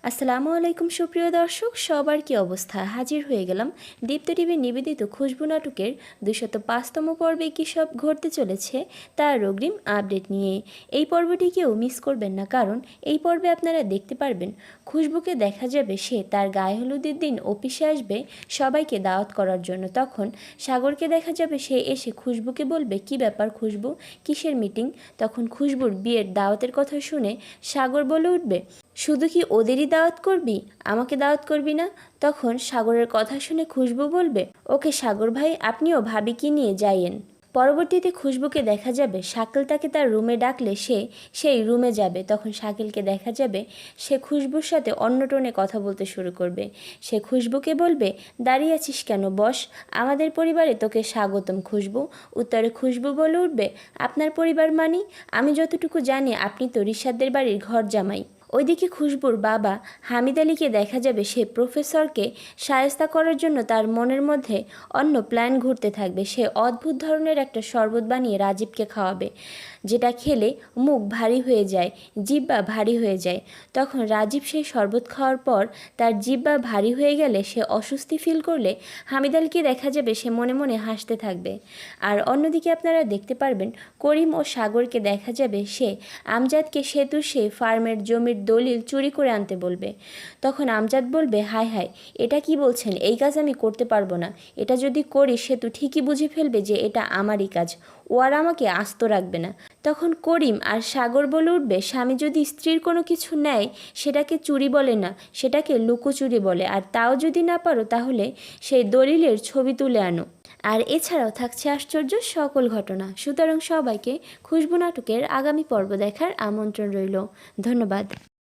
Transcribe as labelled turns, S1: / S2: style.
S1: আসসালামু আলাইকুম সুপ্রিয় দর্শক, সবার কি অবস্থা? হাজির হয়ে গেলাম দীপ্ত টিভি নিবেদিত খুশবু নাটকের 205তম পর্বে কী সব ঘটতে চলেছে তার অগ্রিম আপডেট নিয়ে। এই পর্বটি কেউ মিস করবেন না, কারণ এই পর্বে আপনারা দেখতে পারবেন খুশবুকে দেখা যাবে সে তার গায়ে হলুদের দিন অফিসে আসবে সবাইকে দাওয়াত করার জন্য। তখন সাগরকে দেখা যাবে সে এসে খুশবুকে বলবে, কি ব্যাপার খুশবু, কিসের মিটিং? তখন খুশবুর বিয়ের দাওয়াতের কথা শুনে সাগর বলে উঠবে, শুধু কি ওদেরই দাওয়াত করবি, আমাকে দাওয়াত করবি না? তখন সাগরের কথা শুনে খুশবু বলবে, ওকে সাগর ভাই, আপনিও ভাবিকে নিয়ে যাইয়েন। পরবর্তীতে খুশবুকে দেখা যাবে শাকিল তাকে তার রুমে ডাকলে সে সেই রুমে যাবে। তখন শাকিলকে দেখা যাবে সে খুশবুর সাথে অন্য টোনে কথা বলতে শুরু করবে। সে খুশবুকে বলবে, দাঁড়িয়ে আছিস কেন, বস, আমাদের পরিবারে তোকে স্বাগতম খুশবু। উত্তরে খুশবু বলে উঠবে, আপনার পরিবার মানি? আমি যতটুকু জানি আপনি তো রিশাদদের বাড়ির ঘর জামাই। ওইদিকে খুশবুর বাবা হামিদ আলীকে দেখা যাবে সে প্রফেসরকে শায়েস্তা করার জন্য তার মনের মধ্যে অন্য প্ল্যান ঘুরতে থাকবে। সে অদ্ভুত ধরনের একটা শরবত বানিয়ে রাজীবকে খাওয়াবে, যেটা খেলে মুখ ভারী হয়ে যায়, জিহ্বা ভারী হয়ে যায়। তখন রাজীব সেই শরবত খাওয়ার পর তার জিহ্বা ভারী হয়ে গেলে সে অস্বস্তি ফিল করলে হামিদ আলীকে দেখা যাবে সে মনে মনে হাসতে থাকবে। আর অন্যদিকে আপনারা দেখতে পারবেন করিম ও সাগরকে দেখা যাবে সে আমজাদকে সেতুর সেই ফার্মের জমির দলিল চুরি করে আনতে বলবে। তখন আমজাদ বলবে, হায় হায়, এটা কি বলছেন, এই কাজ আমি করতে পারবো না। এটা যদি করি সেতু ঠিকই বুঝে ফেলবে যে এটা আমারই কাজ, ও আর আমাকে আস্ত রাখবে না। তখন করিম আর সাগর বলে উঠবে, স্বামী যদি স্ত্রীর কোনো কিছু নেয় সেটাকে চুরি বলে না, সেটাকে লুকোচুরি বলে। আর তাও যদি না পারো তাহলে সেই দলিলের ছবি তুলে আনো। আর এছাড়াও থাকছে আশ্চর্য সকল ঘটনা। সুতরাং সবাইকে খুশবু নাটকের আগামী পর্ব দেখার আমন্ত্রণ রইল। ধন্যবাদ।